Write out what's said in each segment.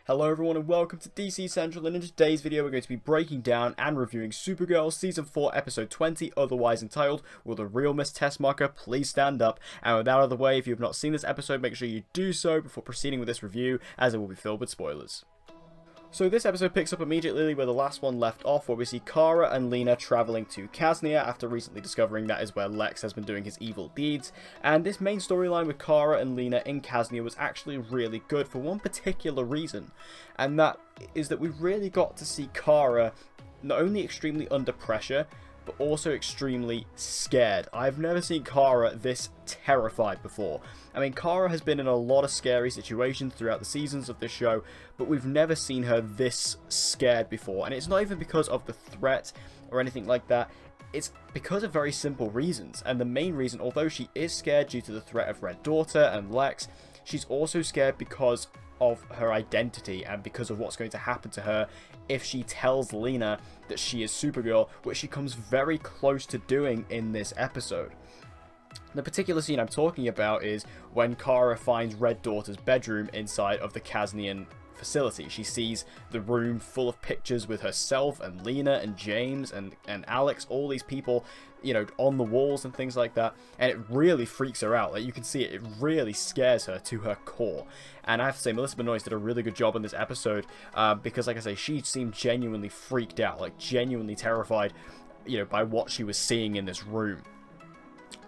Hello everyone and welcome to DC Central, and in today's video we're going to be breaking down and reviewing Supergirl Season 4 Episode 20, otherwise entitled, Will the Real Miss Tessmacher Please Stand Up? And with that out of the way, if you have not seen this episode, make sure you do so before proceeding with this review, as it will be filled with spoilers. So this episode picks up immediately where the last one left off, where we see Kara and Lena travelling to Kaznia after recently discovering that is where Lex has been doing his evil deeds. And this main storyline with Kara and Lena in Kaznia was actually really good for one particular reason, and that is that we really got to see Kara not only extremely under pressure, but also extremely scared. I've never seen Kara this terrified before. I mean, Kara has been in a lot of scary situations throughout the seasons of this show, but we've never seen her this scared before. And it's not even because of the threat or anything like that. It's because of very simple reasons. And the main reason, although she is scared due to the threat of Red Daughter and Lex, she's also scared because of her identity and because of what's going to happen to her if she tells Lena that she is Supergirl, which she comes very close to doing in this episode. The particular scene I'm talking about is when Kara finds Red Daughter's bedroom inside of the Kaznian facility. She sees the room full of pictures with herself and Lena and James and Alex, all these people, you know, on the walls and things like that, and it really freaks her out. Like, you can see it really scares her to her core. And I have to say, Melissa Benoist did a really good job in this episode, because, like I say, she seemed genuinely freaked out, like genuinely terrified, you know, by what she was seeing in this room.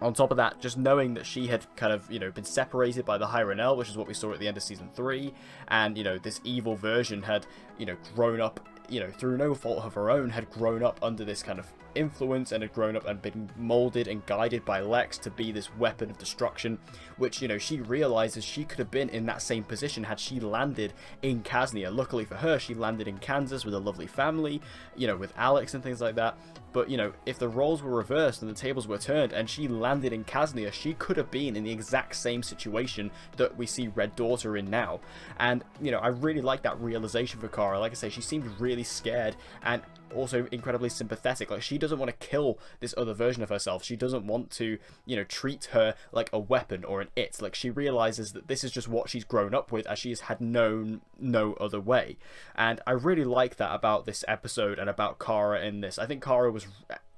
On top of that, just knowing that she had kind of, you know, been separated by the Hyronel, which is what we saw at the end of Season 3, and, you know, this evil version had, you know, grown up, you know, through no fault of her own, had grown up under this kind of influence and had grown up and been molded and guided by Lex to be this weapon of destruction, which, you know, she realizes she could have been in that same position had she landed in Kaznia. Luckily for her, she landed in Kansas with a lovely family, you know, with Alex and things like that. But, you know, if the roles were reversed and the tables were turned and she landed in Kaznia, she could have been in the exact same situation that we see Red Daughter in now. And, you know, I really like that realization for Kara. Like I say, she seemed really scared and also incredibly sympathetic. Like, she doesn't want to kill this other version of herself. She doesn't want to, you know, treat her like a weapon or an it. Like, she realizes that this is just what she's grown up with, as she has had known no other way. And I really like that about this episode and about Kara in this. I think Kara was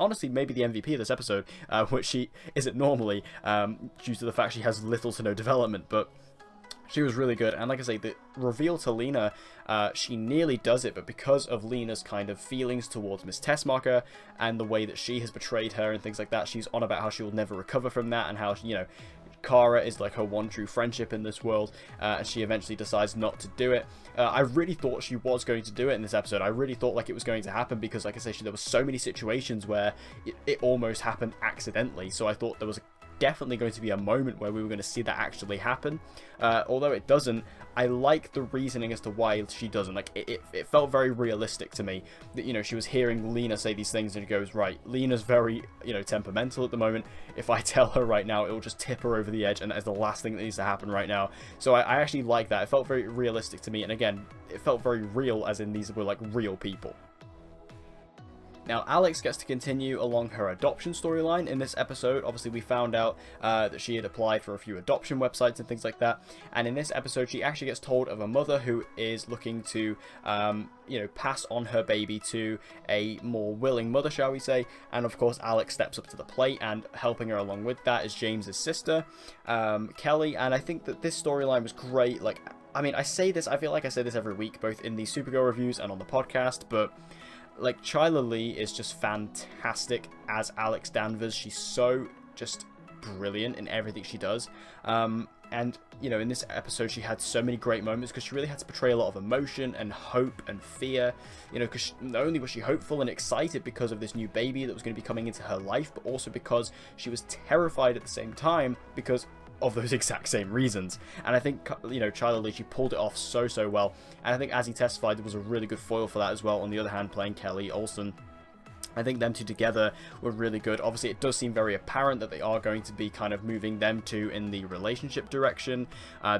honestly maybe the MVP of this episode, which she isn't normally, due to the fact she has little to no development, but she was really good. And like I say, the reveal to Lena, she nearly does it, but because of Lena's kind of feelings towards Miss Tessmacher and the way that she has betrayed her and things like that, she's on about how she will never recover from that and how, you know, Kara is like her one true friendship in this world, and she eventually decides not to do it. I really thought she was going to do it in this episode. I really thought like it was going to happen because, like I say, there were so many situations where it almost happened accidentally. So I thought there was definitely going to be a moment where we were going to see that actually happen. Although it doesn't, I like the reasoning as to why she doesn't. Like, it felt very realistic to me that, you know, she was hearing Lena say these things and it goes, right, Lena's very, you know, temperamental at the moment. If I tell her right now, it will just tip her over the edge, and that is the last thing that needs to happen right now. So I actually like that. It felt very realistic to me, and again, it felt very real, as in these were like real people. Now, Alex gets to continue along her adoption storyline in this episode. Obviously, we found out that she had applied for a few adoption websites and things like that. And in this episode, she actually gets told of a mother who is looking to, you know, pass on her baby to a more willing mother, shall we say. And of course, Alex steps up to the plate, and helping her along with that is James's sister, Kelly. And I think that this storyline was great. Like, I mean, I feel like I say this every week, both in the Supergirl reviews and on the podcast, but like, Chyla Lee is just fantastic as Alex Danvers. She's so just brilliant in everything she does. And, you know, in this episode, she had so many great moments because she really had to portray a lot of emotion and hope and fear. You know, because not only was she hopeful and excited because of this new baby that was going to be coming into her life, but also because she was terrified at the same time because of those exact same reasons. And I think, you know, Chyla Lee, she pulled it off so well. And I think, as he testified, there was a really good foil for that as well. On the other hand, playing Kelly Olsen, I think them two together were really good. Obviously, it does seem very apparent that they are going to be kind of moving them two in the relationship direction.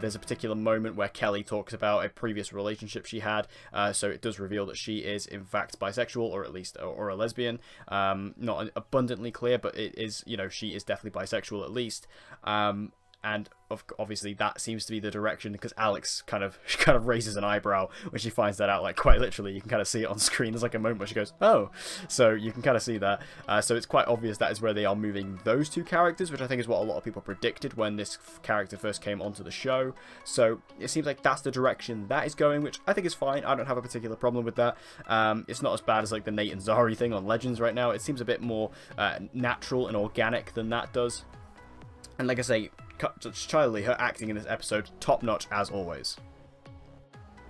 There's a particular moment where Kelly talks about a previous relationship she had, so it does reveal that she is in fact bisexual, or at least or a lesbian. Not abundantly clear, but it is, you know, she is definitely bisexual at least. and obviously that seems to be the direction, because Alex kind of raises an eyebrow when she finds that out, like quite literally. You can kind of see it on screen. There's like a moment where she goes, oh, so you can kind of see that. So it's quite obvious that is where they are moving those two characters, which I think is what a lot of people predicted when this character first came onto the show. So it seems like that's the direction that is going, which I think is fine. I don't have a particular problem with that. It's not as bad as like the Nate and Zari thing on Legends right now. It seems a bit more natural and organic than that does. And like I say, Charlie, her acting in this episode, top notch as always.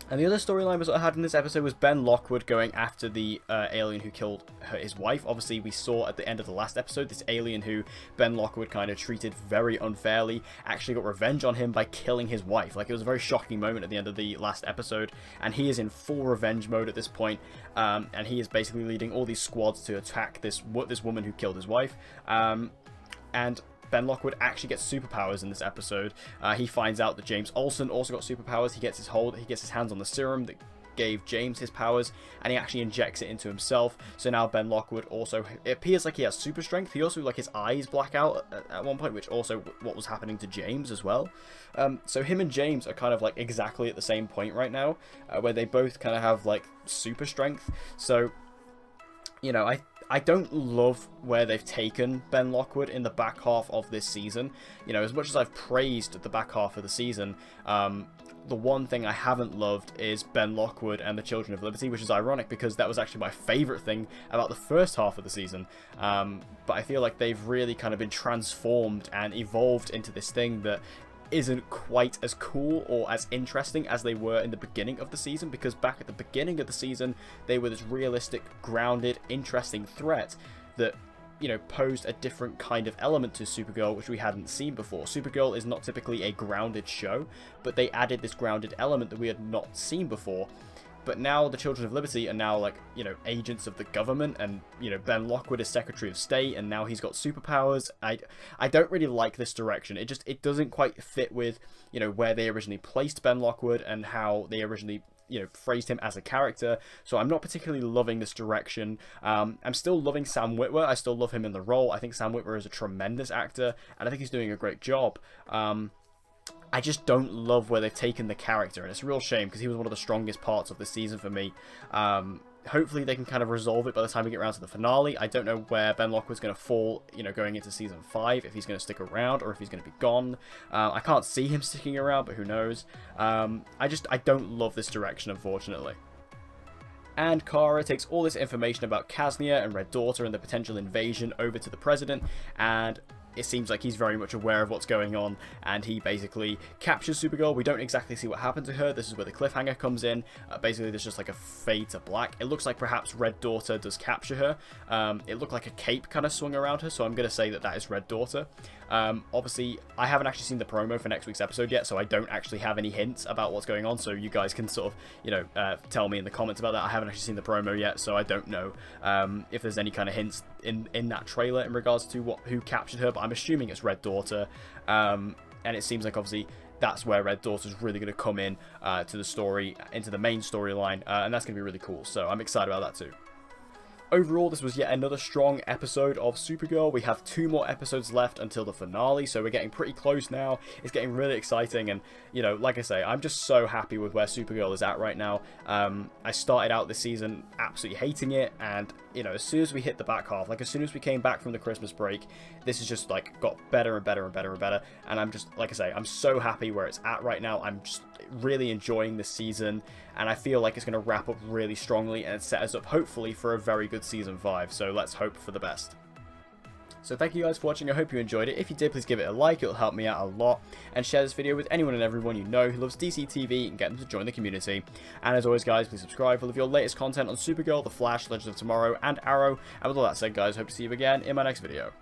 And the other storyline I had in this episode was Ben Lockwood going after the alien who killed his wife. Obviously, we saw at the end of the last episode, this alien who Ben Lockwood kind of treated very unfairly actually got revenge on him by killing his wife. Like, it was a very shocking moment at the end of the last episode, and he is in full revenge mode at this point, and he is basically leading all these squads to attack this woman who killed his wife. And Ben Lockwood actually gets superpowers in this episode. He finds out that James Olsen also got superpowers. He gets his hands on the serum that gave James his powers, and he actually injects it into himself. So now Ben Lockwood also, it appears like he has super strength. He also, like, his eyes black out at one point, which also what was happening to James as well. So him and James are kind of like exactly at the same point right now, where they both kind of have like super strength. So, you know, I don't love where they've taken Ben Lockwood in the back half of this season. You know, as much as I've praised the back half of the season, the one thing I haven't loved is Ben Lockwood and the Children of Liberty, which is ironic because that was actually my favourite thing about the first half of the season. But I feel like they've really kind of been transformed and evolved into this thing that isn't quite as cool or as interesting as they were in the beginning of the season, because back at the beginning of the season they were this realistic, grounded, interesting threat that, you know, posed a different kind of element to Supergirl, which we hadn't seen before. Supergirl is not typically a grounded show, but they added this grounded element that we had not seen before. But now the Children of Liberty are now, like, you know, agents of the government, and, you know, Ben Lockwood is Secretary of State, and now he's got superpowers. I don't really like this direction. It doesn't quite fit with, you know, where they originally placed Ben Lockwood and how they originally, you know, phrased him as a character. So I'm not particularly loving this direction. I'm still loving Sam Witwer. I still love him in the role. I think Sam Witwer is a tremendous actor, and I think he's doing a great job. I just don't love where they've taken the character, and it's a real shame because he was one of the strongest parts of the season for me. Hopefully they can kind of resolve it by the time we get around to the finale. I don't know where Ben Lockwood's going to fall, you know, going into season 5, if he's going to stick around or if he's going to be gone. I can't see him sticking around, but who knows. I don't love this direction, unfortunately. And Kara takes all this information about Kaznia and Red Daughter and the potential invasion over to the president, and it seems like he's very much aware of what's going on, and he basically captures Supergirl. We don't exactly see what happened to her. This is where the cliffhanger comes in. Basically, there's just like a fade to black. It looks like perhaps Red Daughter does capture her. It looked like a cape kind of swung around her, so I'm going to say that that is Red Daughter. Obviously, I haven't actually seen the promo for next week's episode yet, so I don't actually have any hints about what's going on, so you guys can sort of, you know, tell me in the comments about that. I haven't actually seen the promo yet, so I don't know if there's any kind of hints in that trailer in regards to who captured her, but I'm assuming it's Red Daughter, and it seems like obviously that's where Red Daughter's really going to come in to the story, into the main storyline, and that's going to be really cool, so I'm excited about that too. Overall, this was yet another strong episode of Supergirl. We have 2 more episodes left until the finale, so we're getting pretty close now. It's getting really exciting, and, you know, like I say, I'm just so happy with where Supergirl is at right now. I started out this season absolutely hating it, and, you know, as soon as we hit the back half, like as soon as we came back from the Christmas break, this has just, like, got better and better and better and better, and I'm just, like I say, I'm so happy where it's at right now. I'm just really enjoying this season, and I feel like it's going to wrap up really strongly and set us up hopefully for a very good season 5, so let's hope for the best. So thank you guys for watching. I hope you enjoyed it. If you did, please give it a like, it'll help me out a lot, and share this video with anyone and everyone you know who loves DC TV and get them to join the community. And as always guys, please subscribe for all of your latest content on Supergirl, The Flash, Legends of Tomorrow and Arrow. And with all that said guys, hope to see you again in my next video.